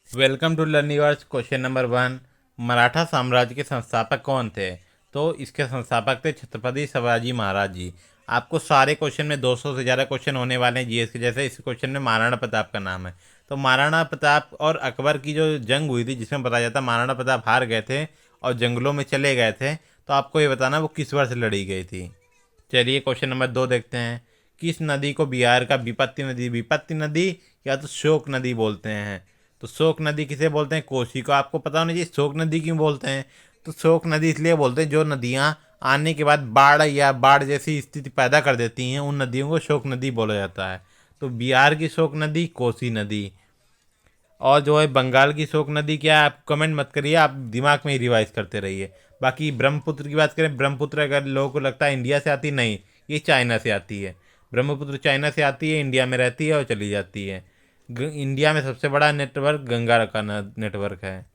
Welcome to Learniverse. Question number 1। Maratha साम्राज्य के संस्थापक कौन थे? तो इसके संस्थापक थे छत्रपति शिवाजी महाराज जी। आपको सारे क्वेश्चन में 200 से ज़्यादा क्वेश्चन होने वाले हैं जीएस के। जैसे इस क्वेश्चन में महाराणा प्रताप का नाम है, तो महाराणा प्रताप और अकबर की जो जंग हुई थी, जिसमें बताया जाता है महाराणा प्रताप हार गए थे और जंगलों में चले गए थे, तो आपको ये बताना वो किस वर्ष लड़ी गई थी। चलिए क्वेश्चन नंबर 2 देखते हैं। किस नदी को बिहार का विपत्ति नदी या तो शोक नदी बोलते हैं? तो शोक नदी किसे बोलते हैं? कोसी को। आपको पता होना चाहिए शोक नदी क्यों बोलते हैं। तो शोक नदी इसलिए बोलते हैं जो नदियाँ आने के बाद बाढ़ या बाढ़ जैसी स्थिति पैदा कर देती हैं, उन नदियों को शोक नदी बोला जाता है। तो बिहार की शोक नदी कोसी नदी। और जो है बंगाल की शोक नदी क्या है, आप कमेंट मत करिए, आप दिमाग में ही रिवाइज करते रहिए। बाकी ब्रह्मपुत्र की बात करें, ब्रह्मपुत्र अगर लोगों को लगता है इंडिया से आती, नहीं, ये चाइना से आती है। ब्रह्मपुत्र चाइना से आती है, इंडिया में रहती है और चली जाती है। इंडिया में सबसे बड़ा नेटवर्क गंगा का नेटवर्क है।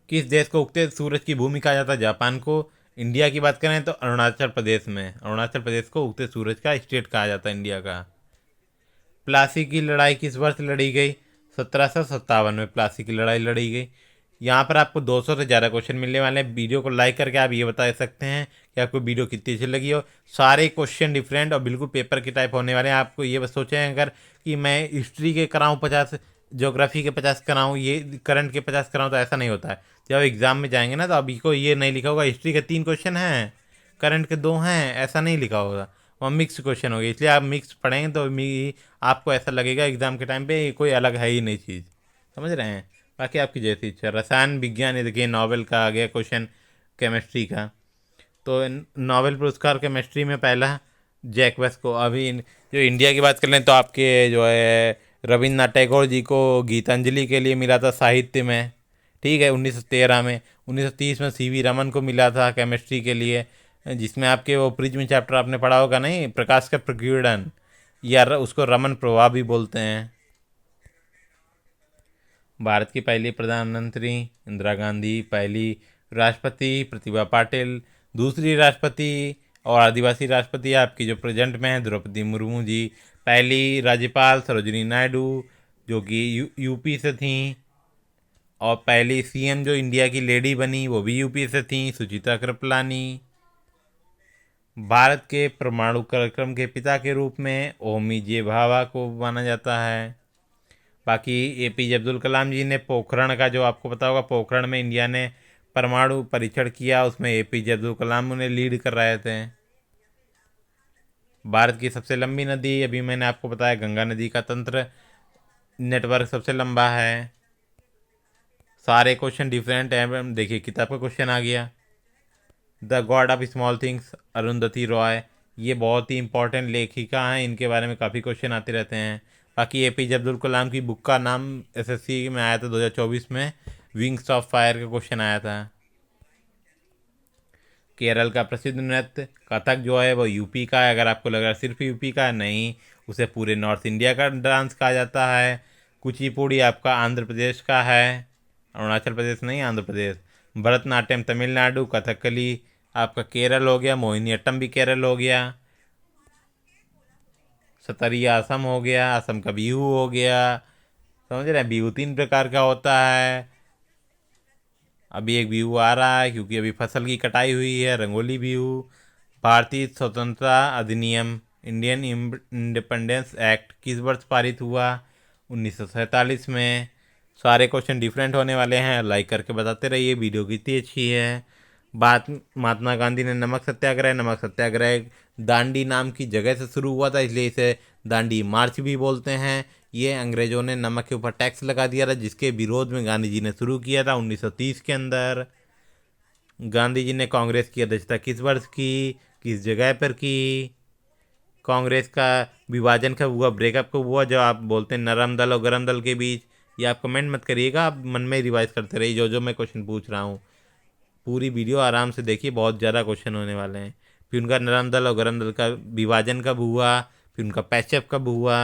किस देश को उगते सूरज की भूमि कहा जाता है? जापान को। इंडिया की बात करें तो अरुणाचल प्रदेश को उगते सूरज का स्टेट कहा जाता है इंडिया का। प्लासी की लड़ाई किस वर्ष लड़ी गई? 1757 में प्लासी की लड़ाई लड़ी गई। यहाँ पर आपको 200 से ज़्यादा क्वेश्चन मिलने वाले हैं। वीडियो को लाइक करके आप ये बता सकते हैं कि आपको वीडियो कितनी अच्छी लगी हो। सारे क्वेश्चन डिफरेंट और बिल्कुल पेपर की टाइप होने वाले हैं। आपको ये बस सोचें अगर कि मैं हिस्ट्री के कराऊँ 50, ज्योग्राफी के 50 कराऊँ, ये करंट के 50 कराऊँ, तो ऐसा नहीं होता है। जब एग्जाम में जाएंगे ना, तो अभी को ये नहीं लिखा होगा हिस्ट्री के 3 क्वेश्चन हैं, करंट के 2 हैं, ऐसा नहीं लिखा होगा। वहाँ मिक्स क्वेश्चन हो गए, इसलिए आप मिक्स पढ़ेंगे तो आपको ऐसा लगेगा एग्जाम के टाइम पे कोई अलग है ही नहीं चीज़। समझ रहे हैं? बाकी आपकी जैसी इच्छा। रसायन विज्ञान, ये देखिए नोबेल का आ गया क्वेश्चन, केमिस्ट्री का। तो नोबेल पुरस्कार केमिस्ट्री में पहला जैकबस को। अभी जो इंडिया की बात कर लें तो आपके जो है रविन्द्रनाथ टैगोर जी को गीतांजलि के लिए मिला था साहित्य में, ठीक है, 1913 में। 1930 में सीवी रमन को मिला था केमिस्ट्री के लिए, जिसमें आपके वो प्रिज्म चैप्टर आपने पढ़ा होगा, नहीं, प्रकाश का प्रकीर्णन, या उसको रमन प्रवाह भी बोलते हैं। भारत की पहली प्रधानमंत्री इंदिरा गांधी, पहली राष्ट्रपति प्रतिभा पाटिल, दूसरी राष्ट्रपति और आदिवासी राष्ट्रपति आपकी जो प्रेजेंट में है द्रौपदी मुर्मू जी, पहली राज्यपाल सरोजिनी नायडू जो कि यूपी से थी, और पहली सीएम जो इंडिया की लेडी बनी वो भी यूपी से थी, सुचिता कृपलानी। भारत के परमाणु कार्यक्रम के पिता के रूप में ओमी जे भाभा को माना जाता है। बाकी एपीजे अब्दुल कलाम जी ने पोखरण का, जो आपको पता होगा, पोखरण में इंडिया ने परमाणु परीक्षण किया, उसमें एपीजे अब्दुल कलाम उन्हें लीड कर रहे थे। भारत की सबसे लंबी नदी, अभी मैंने आपको बताया, गंगा नदी का तंत्र नेटवर्क सबसे लंबा है। सारे क्वेश्चन डिफरेंट हैं। देखिए किताब का क्वेश्चन आ गया, the God of small things, Arundhati Roy. ये बहुत ही इंपॉर्टेंट लेखिका हैं, इनके बारे में काफ़ी क्वेश्चन आते रहते हैं। बाकी एपीजे अब्दुल कलाम की बुक का नाम एसएससी में आया था 2024 में, विंग्स ऑफ फायर का क्वेश्चन आया था। केरल का प्रसिद्ध नृत्य कथक जो है वो यूपी का है। अगर आपको लग रहा है सिर्फ यूपी का है, नहीं, उसे पूरे नॉर्थ इंडिया का डांस कहा जाता है। कुचिपुड़ी आपका आंध्र प्रदेश का है, अरुणाचल प्रदेश नहीं, आंध्र प्रदेश। भरतनाट्यम तमिलनाडु, कथकली आपका केरल हो गया, मोहिनीअट्टम भी केरल हो गया, सतरिया असम हो गया, असम का बिहू हो गया। समझ रहे हैं? बिहू 3 प्रकार का होता है। अभी एक बिहू आ रहा है क्योंकि अभी फसल की कटाई हुई है, रंगोली बिहू। भारतीय स्वतंत्रता अधिनियम, इंडियन इंडिपेंडेंस एक्ट किस वर्ष पारित हुआ? 1947 में। सारे क्वेश्चन डिफरेंट होने वाले हैं, लाइक करके बताते रहिए वीडियो कितनी अच्छी है। बात, महात्मा गांधी ने नमक सत्याग्रह दांडी नाम की जगह से शुरू हुआ था, इसलिए इसे दांडी मार्च भी बोलते हैं। ये अंग्रेजों ने नमक के ऊपर टैक्स लगा दिया था, जिसके विरोध में गांधी जी ने शुरू किया था 1930 के अंदर। गांधी जी ने कांग्रेस की अध्यक्षता किस वर्ष की, किस जगह पर की? कांग्रेस का विभाजन कब हुआ, ब्रेकअप कब हुआ, जो आप बोलते हैं नरम दल और गरम दल के बीच? ये आप कमेंट मत करिएगा, आप मन में रिवाइज करते रहिए जो जो मैं क्वेश्चन पूछ रहा हूँ। पूरी वीडियो आराम से देखिए, बहुत ज़्यादा क्वेश्चन होने वाले हैं। फिर उनका नरम दल और गरम दल का विभाजन कब हुआ, फिर उनका पैचअप कब हुआ।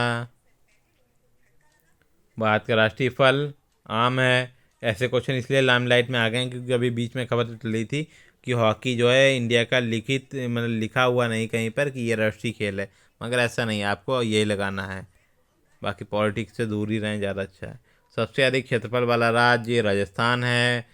भारत का राष्ट्रीय फल आम है। ऐसे क्वेश्चन इसलिए लाइमलाइट में आ गए हैं क्योंकि अभी बीच में खबर चली थी कि हॉकी जो है इंडिया का लिखित, मतलब लिखा हुआ नहीं कहीं पर कि ये राष्ट्रीय खेल है, मगर ऐसा नहीं है, आपको यही लगाना है। बाकी पॉलिटिक्स से दूर ही रहें, ज़्यादा अच्छा है। सबसे अधिक क्षेत्रफल वाला राज्य राजस्थान है।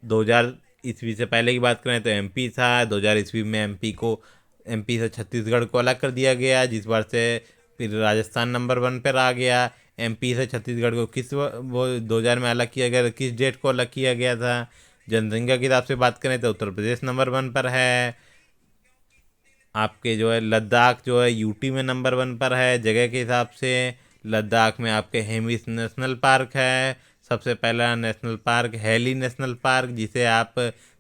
2000 ईस्वी से पहले की बात करें तो एमपी था। 2000 ईस्वी में एमपी से छत्तीसगढ़ को अलग कर दिया गया, जिस बार से फिर राजस्थान नंबर 1 पर आ गया। एमपी से छत्तीसगढ़ को वो 2000 में अलग किया गया, किस डेट को अलग किया गया था? जनसंख्या के हिसाब से बात करें तो उत्तर प्रदेश नंबर 1 पर है। आपके जो है लद्दाख जो है यूटी में नंबर 1 पर है जगह के हिसाब से। लद्दाख में आपके हेमिस नेशनल पार्क है। सबसे पहला national park Hailey national park, जिसे आप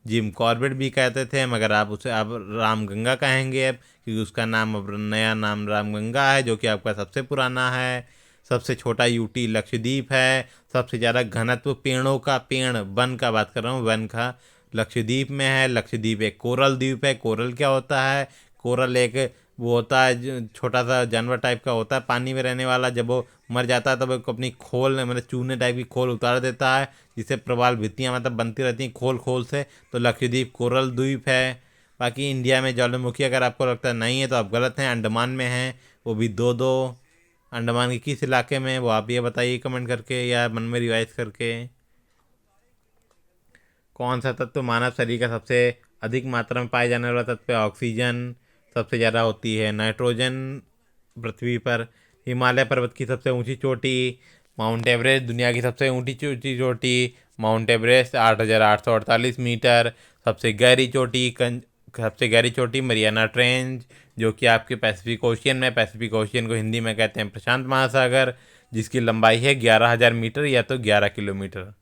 जिम कॉर्बेट भी कहते थे, मगर आप उसे अब रामगंगा कहेंगे अब, क्योंकि उसका नाम अब नया नाम रामगंगा है, जो कि आपका सबसे पुराना है। सबसे छोटा यूटी लक्षद्वीप है। सबसे ज़्यादा घनत्व पेड़ वन का बात कर रहा हूँ, वन का लक्षद्वीप में है। लक्षद्वीप एक कोरल द्वीप है। कोरल क्या होता है? कोरल एक वो होता है छोटा सा जानवर टाइप का होता है पानी में रहने वाला। जब वो मर जाता है तब वो अपनी खोल मतलब चूने टाइप की खोल उतार देता है, जिससे प्रवाल भित्तियाँ मतलब बनती रहती हैं खोल खोल से। तो लक्षद्वीप कोरल द्वीप है। बाकी इंडिया में ज्वालामुखी अगर आपको लगता है नहीं है तो आप गलत हैं, अंडमान में हैं, वो भी दो दो। अंडमान के किस इलाके में, वो आप ये बताइए कमेंट करके या मन में रिवाइज करके। कौन सा तत्व मानव शरीर का सबसे अधिक मात्रा में पाए जाने वाला तत्व है? ऑक्सीजन सबसे ज़्यादा होती है। नाइट्रोजन पृथ्वी पर। हिमालय पर्वत की सबसे ऊंची चोटी? Mount Everest. दुनिया की सबसे ऊंची चोटी माउंट एवरेस्ट 8848 मीटर। सबसे गहरी चोटी मरियाना ट्रेंच, जो कि आपके पैसिफिक ओशियन में। पैसिफिक ओशियन को हिंदी में कहते हैं प्रशांत महासागर, जिसकी लंबाई है 11,000 मीटर या तो 11 किलोमीटर।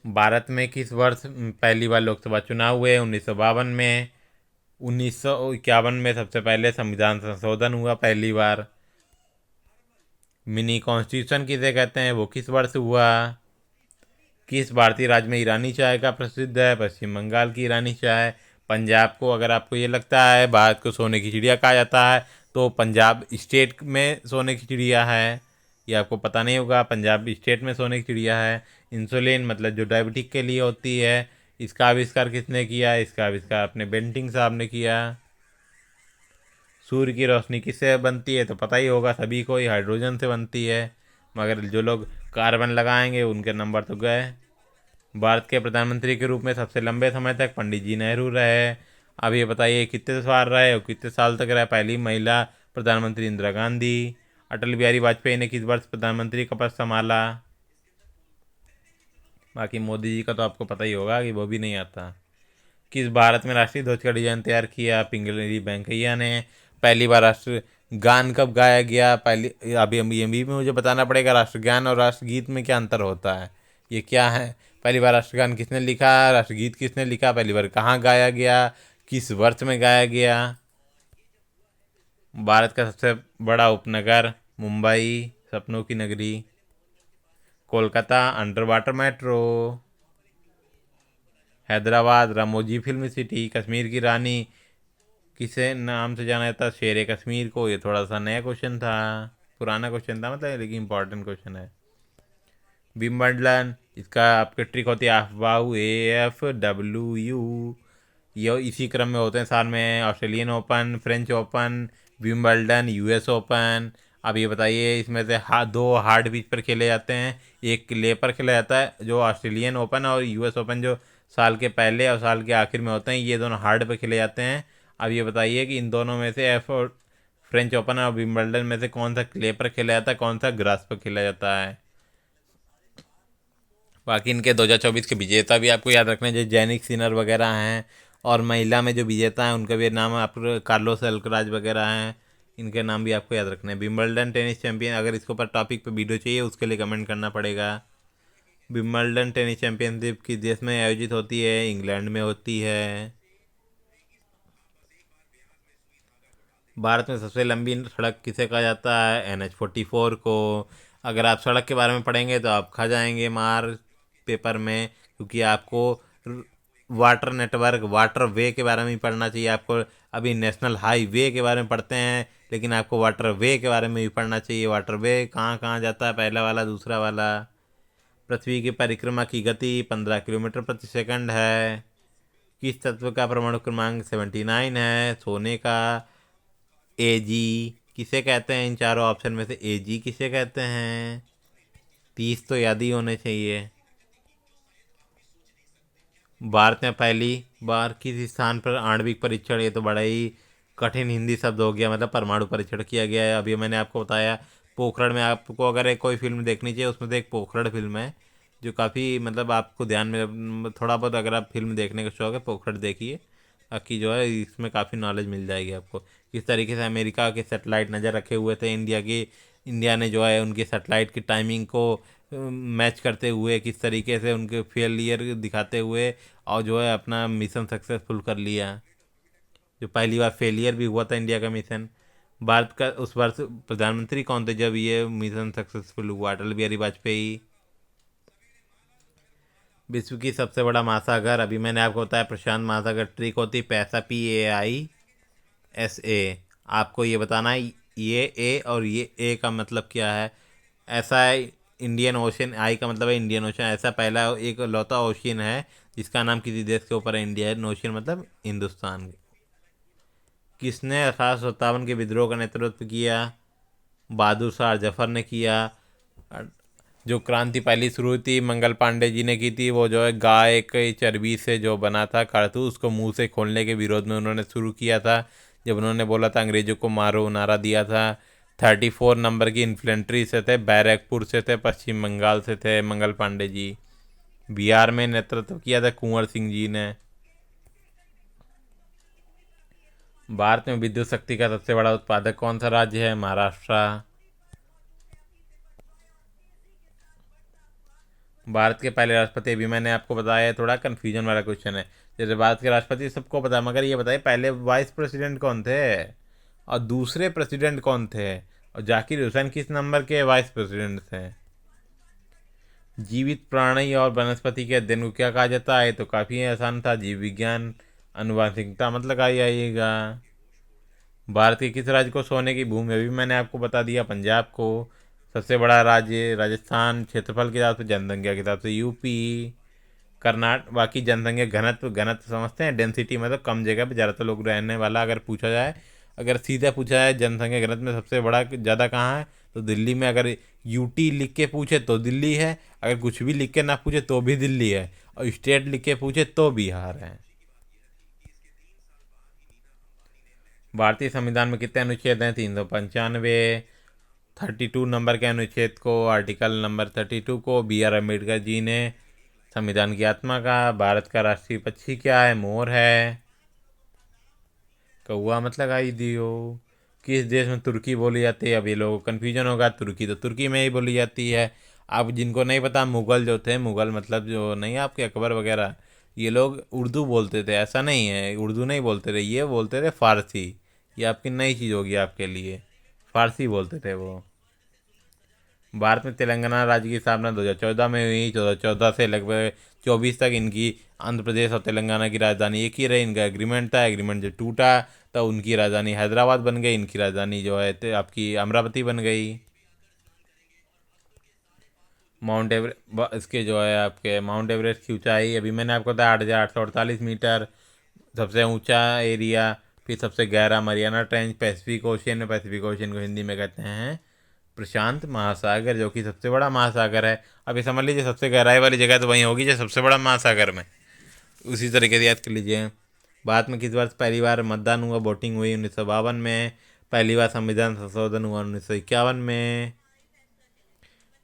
भारत में किस वर्ष पहली बार लोकसभा चुनाव हुए? 1952 में। 1951 में सबसे पहले संविधान संशोधन हुआ पहली बार। मिनी कॉन्स्टिट्यूशन किसे कहते हैं, वो किस वर्ष हुआ? किस भारतीय राज्य में ईरानी चाय का प्रसिद्ध है? पश्चिम बंगाल की ईरानी चाय। पंजाब को अगर आपको ये लगता है भारत को सोने की चिड़िया कहा जाता है, तो पंजाब स्टेट में सोने की चिड़िया है। ये आपको पता नहीं होगा, पंजाब स्टेट में सोने की चिड़िया है। इंसुलिन मतलब जो डायबिटिक के लिए होती है, इसका आविष्कार किसने किया? इसका आविष्कार अपने बेंटिंग साहब ने किया। सूर्य की रोशनी किससे बनती है? तो पता ही होगा सभी को, ये हाइड्रोजन से बनती है, मगर जो लोग कार्बन लगाएंगे उनके नंबर तो गए। भारत के प्रधानमंत्री के रूप में सबसे लंबे समय तक पंडित जी नेहरू रहे। अब ये बताइए कितने साल रहे और कितने साल तक रहे? पहली महिला प्रधानमंत्री इंदिरा गांधी। अटल बिहारी वाजपेयी ने किस वर्ष प्रधानमंत्री का पद संभाला? बाकी मोदी जी का तो आपको पता ही होगा कि वो भी नहीं आता। किस भारत में राष्ट्रीय ध्वज का डिजाइन तैयार किया? पिंगली वेंकैया ने। पहली बार राष्ट्र गान कब गाया गया? पहली अभी ये भी मुझे बताना पड़ेगा, राष्ट्रगान और राष्ट्रगीत में क्या अंतर होता है, ये क्या है? पहली बार राष्ट्रगान किसने लिखा? राष्ट्रगीत किसने लिखा? पहली बार कहाँ गाया गया? किस वर्ष में गाया गया? भारत का सबसे बड़ा उपनगर? मुंबई सपनों की नगरी। Kolkata under water metro. Hyderabad Ramoji film city. Kashmir की रानी किसे नाम से जाना जाता है? शेर कश्मीर को। ये थोड़ा सा नया क्वेश्चन था, पुराना क्वेश्चन था मतलब, लेकिन इंपॉर्टेंट क्वेश्चन है। विंबलडन, इसका आपके ट्रिक होती है AFWU। ये इसी क्रम में होते हैं साल में। Australian open, French open, Wimbledon, US open. अब ये बताइए इसमें से दो हार्ड पिच पर खेले जाते हैं, एक क्ले पर खेला जाता है। जो ऑस्ट्रेलियन ओपन और US ओपन जो साल के पहले और साल के आखिर में होते हैं, ये दोनों हार्ड पर खेले जाते हैं। अब ये बताइए कि इन दोनों में से फ्रेंच ओपन और विंबलडन में से कौन सा क्ले पर खेला जाता है, कौन सा ग्रास पर खेला जाता है? बाकी इनके 2024 के विजेता भी आपको याद रखना है, जो जैनिक सिनर वगैरह हैं। और महिला में जो विजेता हैं उनका भी नाम आपको कार्लोस अल्कराज वगैरह हैं, इनके नाम भी आपको याद रखना है। विंबलडन टेनिस चैंपियन, अगर इसके ऊपर टॉपिक पे वीडियो चाहिए उसके लिए कमेंट करना पड़ेगा। विंबलडन टेनिस चैंपियनशिप किस देश में आयोजित होती है? इंग्लैंड में होती है। भारत में सबसे लंबी सड़क किसे कहा जाता है? NH44 को। अगर आप सड़क के बारे में पढ़ेंगे तो आप खा जाएंगे मार पेपर में, क्योंकि आपको वाटर नेटवर्क वाटर वे के बारे में ही पढ़ना चाहिए आपको। अभी नेशनल हाईवे के बारे में पढ़ते हैं, लेकिन आपको वाटर वे के बारे में भी पढ़ना चाहिए। वाटर वे कहाँ कहाँ जाता है, पहला वाला दूसरा वाला। पृथ्वी की परिक्रमा की गति 15 किलोमीटर प्रति सेकंड है। किस तत्व का परमाणु क्रमांक 79 है? सोने का। AG। किसे कहते हैं इन चारों ऑप्शन में से? एजी किसे कहते हैं? 30 तो याद ही होने चाहिए। भारत में पहली बार किस स्थान पर आणविक परीक्षण, ये तो बड़ा ही कठिन हिंदी शब्द हो गया, मतलब परमाणु परीक्षण किया गया है। अभी मैंने आपको बताया पोखरण में। आपको अगर एक कोई फिल्म देखनी चाहिए उसमें से एक पोखरण फिल्म है, जो काफ़ी मतलब आपको ध्यान में थोड़ा बहुत, अगर आप फिल्म देखने का शौक है पोखरण देखिए, बाकी जो है इसमें काफ़ी नॉलेज मिल जाएगी आपको। किस तरीके से अमेरिका के सेटेलाइट नज़र रखे हुए थे इंडिया की, इंडिया ने जो है उनकी सेटेलाइट की टाइमिंग को मैच करते हुए, किस तरीके से उनके फेलियर दिखाते हुए और जो है अपना मिशन सक्सेसफुल कर लिया। जो पहली बार फेलियर भी हुआ था इंडिया का मिशन। भारत का उस वर्ष प्रधानमंत्री कौन थे जब ये मिशन सक्सेसफुल हुआ? अटल बिहारी वाजपेयी। विश्व की सबसे बड़ा महासागर, अभी मैंने आपको बताया प्रशांत महासागर। ट्रिक होती पैसा, PAISA। आपको ये बताना है ये ए और ये ए का मतलब क्या है। ऐसा है इंडियन ओशन, आई का मतलब है इंडियन ओशन। ऐसा पहला एक लौता ओशन है जिसका नाम किसी देश के ऊपर है इंडियन ओशन, मतलब हिंदुस्तान। किसने 1857 के विद्रोह का नेतृत्व किया? बहादुर शाह जफर ने किया। जो क्रांति पहली शुरू हुई थी मंगल पांडे जी ने की थी। वो जो है गाय के चर्बी से जो बना था कारतूस, उसको मुंह से खोलने के विरोध में उन्होंने शुरू किया था, जब उन्होंने बोला था अंग्रेजों को मारो, नारा दिया था। 34 नंबर की इन्फ्लेंट्री से थे, बैरकपुर से थे, पश्चिम बंगाल से थे मंगल पांडे जी। बिहार में नेतृत्व किया था कुंवर सिंह जी ने। भारत में विद्युत शक्ति का सबसे बड़ा उत्पादक कौन सा राज्य है? महाराष्ट्र। भारत के पहले राष्ट्रपति, अभी मैंने आपको बताया, थोड़ा कन्फ्यूजन वाला क्वेश्चन है। जैसे भारत के राष्ट्रपति सबको पता है, मगर ये बताइए पहले वाइस प्रेसिडेंट कौन थे और दूसरे प्रेसिडेंट कौन थे, और जाकिर हुसैन किस नंबर के वाइस प्रेसिडेंट थे? जीवित प्राणी और वनस्पति के अध्ययन को क्या कहा जाता है? तो काफ़ी आसान था, जीव विज्ञान। अनुवांशिकता मतलब आइएगा। भारत के किस राज्य को सोने की भूमि, अभी मैंने आपको बता दिया पंजाब को। सबसे बड़ा राज्य राजस्थान, क्षेत्रफल के हिसाब से, जनसंख्या के हिसाब से यूपी। कर्नाटक, बाकी जनसंख्या घनत्व, घनत्व समझते हैं, डेंसिटी मतलब कम जगह पे ज़्यादातर लोग रहने वाला। अगर पूछा जाए, अगर सीधा पूछा जाए जनसंख्या घनत्व में सबसे बड़ा ज़्यादा कहाँ है, तो दिल्ली में। अगर यूटी लिख के पूछे तो दिल्ली है, अगर कुछ भी लिख के ना पूछे तो भी दिल्ली है, और स्टेट लिख के पूछे तो बिहार है। भारतीय संविधान में कितने अनुच्छेद हैं? 395। 32 नंबर के अनुच्छेद को, आर्टिकल नंबर 32 को BR अम्बेडकर जी ने संविधान की आत्मा का। भारत का राष्ट्रीय पक्षी क्या है? मोर है। कौआ मत लगाई दियो। किस देश में तुर्की बोली जाती है? अब ये लोगों को कन्फ्यूजन होगा, तुर्की तो तुर्की में ही बोली जाती है। अब जिनको नहीं पता, मुग़ल जो थे, मुग़ल मतलब जो नहीं आपके अकबर वगैरह, ये लोग उर्दू बोलते थे। ऐसा नहीं है, उर्दू नहीं बोलते थे, ये बोलते थे फ़ारसी। ये आपकी नई चीज़ होगी आपके लिए, फ़ारसी बोलते थे वो। भारत में तेलंगाना राज्य की स्थापना 2014 में हुई। 2014 से लगभग 24 तक इनकी आंध्र प्रदेश और तेलंगाना की राजधानी एक ही रही। इनका एग्रीमेंट था, एग्रीमेंट जब टूटा तो उनकी राजधानी हैदराबाद बन गई, इनकी राजधानी जो है आपकी अमरावती बन गई। माउंट एवरेस्ट, इसके जो है आपके माउंट एवरेस्ट की ऊंचाई, अभी मैंने आपको बताया 8,848 मीटर, सबसे ऊंचा एरिया। फिर सबसे गहरा मरियाना ट्रेंच पैसिफिक ओशियन में। पैसिफिक ओशियन को हिंदी में कहते हैं प्रशांत महासागर, जो कि सबसे बड़ा महासागर है। अभी समझ लीजिए सबसे गहराई वाली जगह तो वहीं होगी जो सबसे बड़ा महासागर में। उसी तरीके से याद कर लीजिए। भारत में किस वर्ष पहली बार मतदान हुआ, वोटिंग हुई? 1952 में। पहली बार संविधान संशोधन हुआ 1951 में।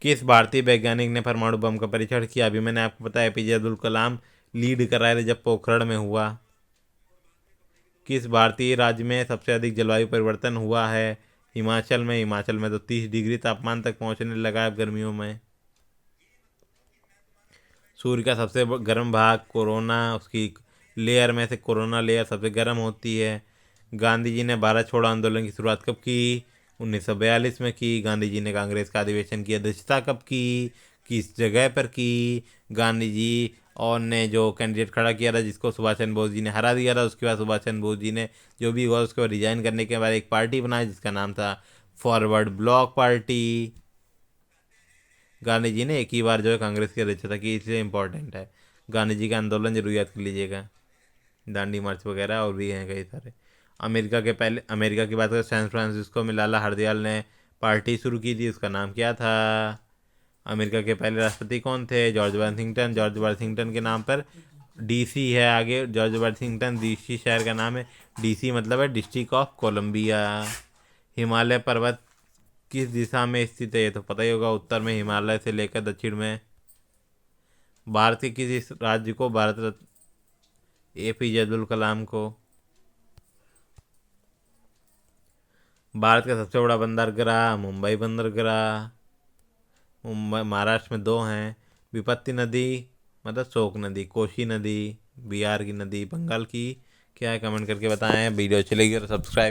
किस भारतीय वैज्ञानिक ने परमाणु बम का परीक्षण किया? अभी मैंने आपको बताया APJ अब्दुल कलाम लीड कर रहे थे जब पोखरण में हुआ। किस भारतीय राज्य में सबसे अधिक जलवायु परिवर्तन हुआ है? हिमाचल में। हिमाचल में तो 30 डिग्री तापमान तक पहुंचने लगा है अब गर्मियों में। सूर्य का सबसे गर्म भाग कोरोना, उसकी लेयर में से कोरोना लेयर सबसे गर्म होती है। गांधी जी ने भारत छोड़ो आंदोलन की शुरुआत कब की? 1942 में की। गांधी जी ने कांग्रेस का अधिवेशन की अध्यक्षता कब की? किस जगह पर की? गांधी जी और ने जो कैंडिडेट खड़ा किया था, जिसको सुभाष चंद्र बोस जी ने हरा दिया था, उसके बाद सुभाष चंद्र बोस जी ने जो भी हुआ उसके बाद रिजाइन करने के बाद एक पार्टी बनाई जिसका नाम था forward block party. Gandhi ji ने एक ही बार जो है कांग्रेस की अध्यक्षता की, इसलिए इम्पोर्टेंट है। गांधी जी का आंदोलन जरूर याद कर लीजिएगा, दांडी मार्च वगैरह और भी हैं कई सारे। अमेरिका की बात करें, सैन फ्रांसिस्को में लाला हरदयाल ने पार्टी शुरू की थी, उसका नाम क्या था? अमेरिका के पहले राष्ट्रपति कौन थे? George Washington. जॉर्ज वाशिंगटन के नाम पर डीसी है आगे। जॉर्ज वाशिंगटन डीसी शहर का नाम है। डीसी मतलब है डिस्ट्रिक्ट ऑफ कोलंबिया। हिमालय पर्वत किस दिशा में स्थित है? ये तो पता ही होगा, उत्तर में हिमालय से लेकर दक्षिण में। भारत के किस राज्य को भारत रत्न एपीजे अब्दुल कलाम को? भारत का सबसे बड़ा बंदरगाह मुंबई बंदरगाह। मुंबई महाराष्ट्र में दो हैं, विपत्ति नदी मतलब शोक नदी, कोशी नदी बिहार की नदी, बंगाल की क्या है? कमेंट करके बताएं। वीडियो चलेगी और सब्सक्राइब